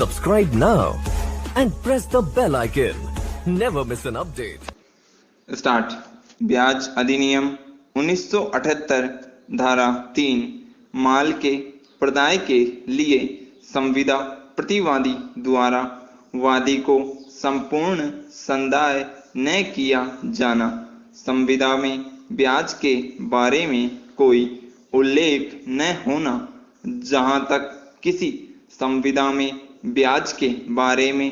Subscribe now and press the bell icon. Never miss an update. Start. ब्याज अधिनियम 1978 धारा 3 माल के प्रदाय के लिए संविदा प्रतिवादी द्वारा वादी को संपूर्ण संदाय न किया जाना। संविदा में ब्याज के बारे में कोई उल्लेख न होना। जहां तक किसी संविदा में ब्याज के बारे में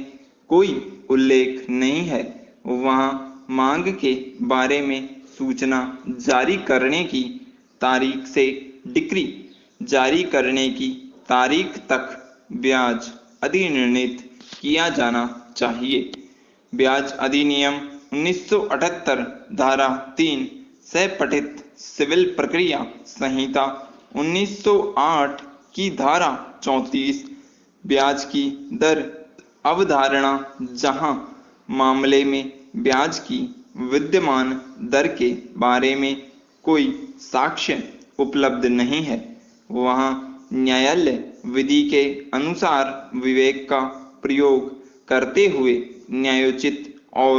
कोई उल्लेख नहीं है, वहां मांग के बारे में सूचना जारी करने की तारीख से डिक्री जारी करने की तारीख तक ब्याज अधिनिर्णित किया जाना चाहिए। ब्याज अधिनियम 1978 धारा 3 से पठित सिविल प्रक्रिया संहिता 1908 की धारा 34 ब्याज की दर अवधारणा, जहां मामले में ब्याज की विद्यमान दर के बारे में कोई साक्ष्य उपलब्ध नहीं है, वहां न्यायालय विधि के अनुसार विवेक का प्रयोग करते हुए न्यायोचित और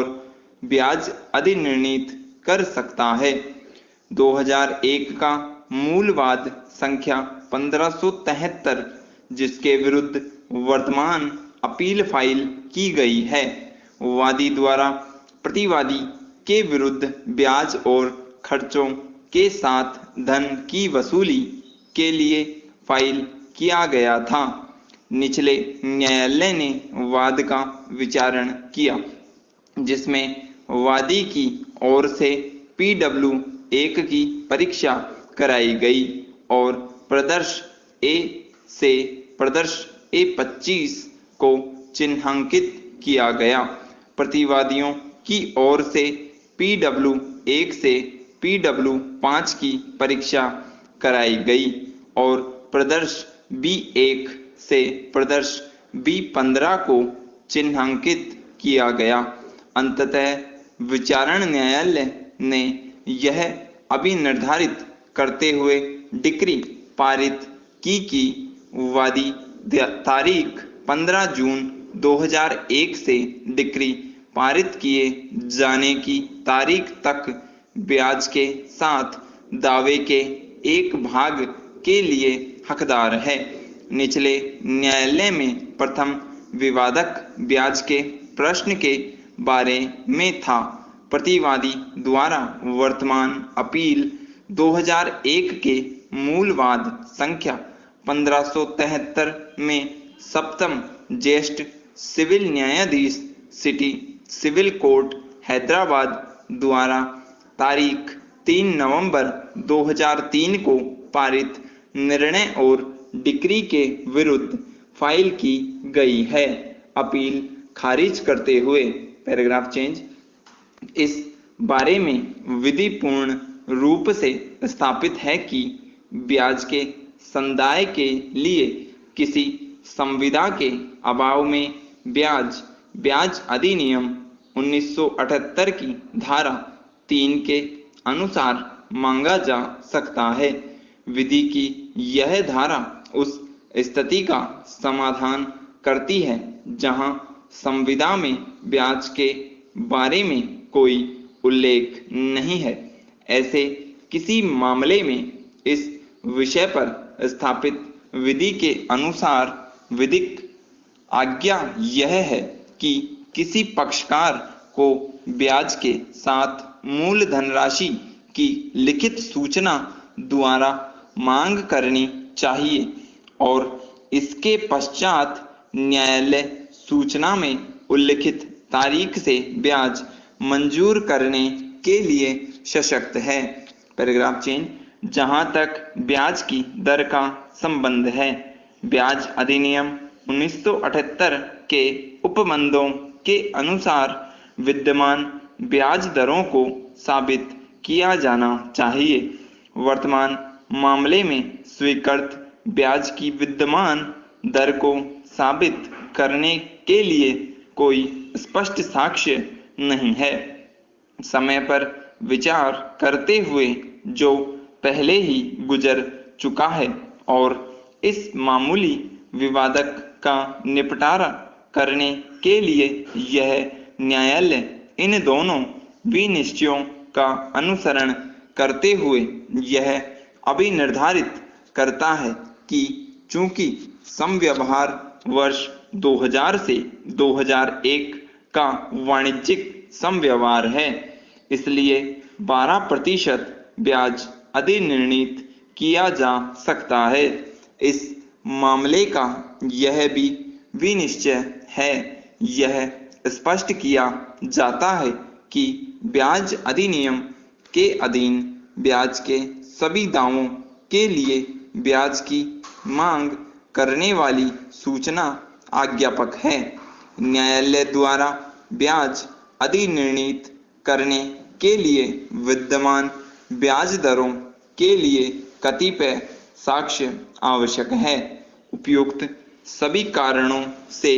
ब्याज अधिनिर्णित कर सकता है। 2001 का मूलवाद संख्या 1573, जिसके विरुद्ध वर्तमान अपील फाइल की गई है, वादी द्वारा प्रतिवादी के विरुद्ध ब्याज और खर्चों के साथ धन की वसूली के लिए फाइल किया गया था। निचले न्यायालय ने वाद का विचारण किया, जिसमें वादी की ओर से PW 1 की परीक्षा कराई गई और प्रदर्श A से प्रदर्श A25 को चिन्हांकित किया गया। प्रतिवादियों की ओर से PW 1 से PW 5 की परीक्षा कराई गई और प्रदर्श B1 से प्रदर्श B15 को चिन्हांकित किया गया। अंततः विचारण न्यायालय ने यह अभिनिर्धारित करते हुए डिक्री पारित की कि वादी तारीख 15 जून 2001 से डिक्री पारित किए जाने की तारीख तक ब्याज के साथ दावे के एक भाग के लिए हकदार है। निचले न्यायालय में प्रथम विवादक ब्याज के प्रश्न के बारे में था। प्रतिवादी द्वारा वर्तमान अपील 2001 के मूलवाद संख्या 1573 में सप्तम ज्येष्ठ सिविल न्यायाधीश सिटी सिविल कोर्ट हैदराबाद द्वारा तारीख 3 नवंबर 2003 को पारित निर्णय और डिक्री के विरुद्ध फाइल की गई है। अपील खारिज करते हुए पैराग्राफ चेंज। इस बारे में विधिपूर्ण रूप से स्थापित है कि ब्याज के संदाय के लिए किसी संविदा के अभाव में ब्याज अधिनियम 1978 की धारा 3 के अनुसार मांगा जा सकता है। विधि की यह धारा उस स्थिति का समाधान करती है जहां संविदा में ब्याज के बारे में कोई उल्लेख नहीं है। ऐसे किसी मामले में इस विषय पर स्थापित विधि के अनुसार विधिक आज्ञा यह है कि किसी पक्षकार को ब्याज के साथ मूल धनराशि की लिखित सूचना द्वारा मांग करनी चाहिए और इसके पश्चात न्यायालय सूचना में उल्लिखित तारीख से ब्याज मंजूर करने के लिए सशक्त है। Paragraph change. जहां तक ब्याज की दर का संबंध है, ब्याज अधिनियम 1978 के उपबंधों के अनुसार विद्यमान ब्याज दरों को साबित किया जाना चाहिए। वर्तमान मामले में स्वीकृत ब्याज की विद्यमान दर को साबित करने के लिए कोई स्पष्ट साक्ष्य नहीं है। समय पर विचार करते हुए जो पहले ही गुजर चुका है और इस मामूली विवादक का निपटारा करने के लिए यह न्यायालय इन दोनों विनिश्चयों का अनुसरण करते हुए यह अभिनिर्धारित करता है कि चूंकि समव्यवहार वर्ष 2000 से 2001 का वाणिज्यिक समव्यवहार है, इसलिए 12% ब्याज अधिनिर्णीत किया जा सकता है। इस मामले का यह भी विनिश्चय है, यह स्पष्ट किया जाता है कि ब्याज अधिनियम के अधीन ब्याज के सभी दावों के लिए ब्याज की मांग करने वाली सूचना आज्ञापक है। न्यायालय द्वारा ब्याज अधिनिर्णीत करने के लिए विद्यमान ब्याज दरों के लिए कतिपय साक्ष्य आवश्यक है। उपयुक्त सभी कारणों से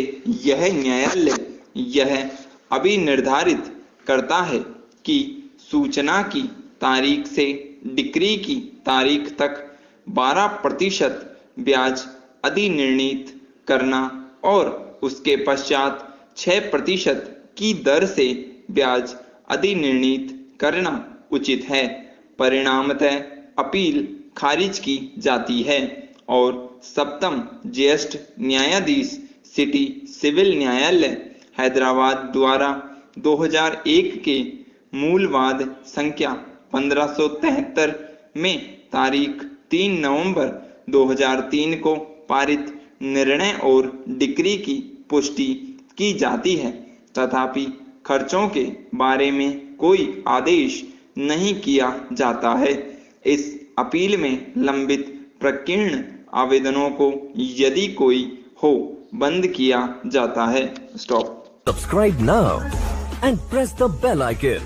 यह न्यायालय यह अभिनिर्धारित करता है कि सूचना की तारीख से डिक्री की तारीख तक 12% ब्याज अधिनिर्णीत करना और उसके पश्चात 6% की दर से ब्याज अधिनिर्णीत करना उचित है। परिणामतः अपील खारिज की जाती है और सप्तम ज्येष्ठ न्यायाधीश सिटी सिविल न्यायालय हैदराबाद द्वारा 2001 के मूल वाद संख्या 1573 में तारीख 3 नवंबर 2003 को पारित निर्णय और डिक्री की पुष्टि की जाती है। तथापि खर्चों के बारे में कोई आदेश नहीं किया जाता है। इस अपील में लंबित प्रकीर्ण आवेदनों को यदि कोई हो बंद किया जाता है। Stop. Subscribe now and press the bell icon.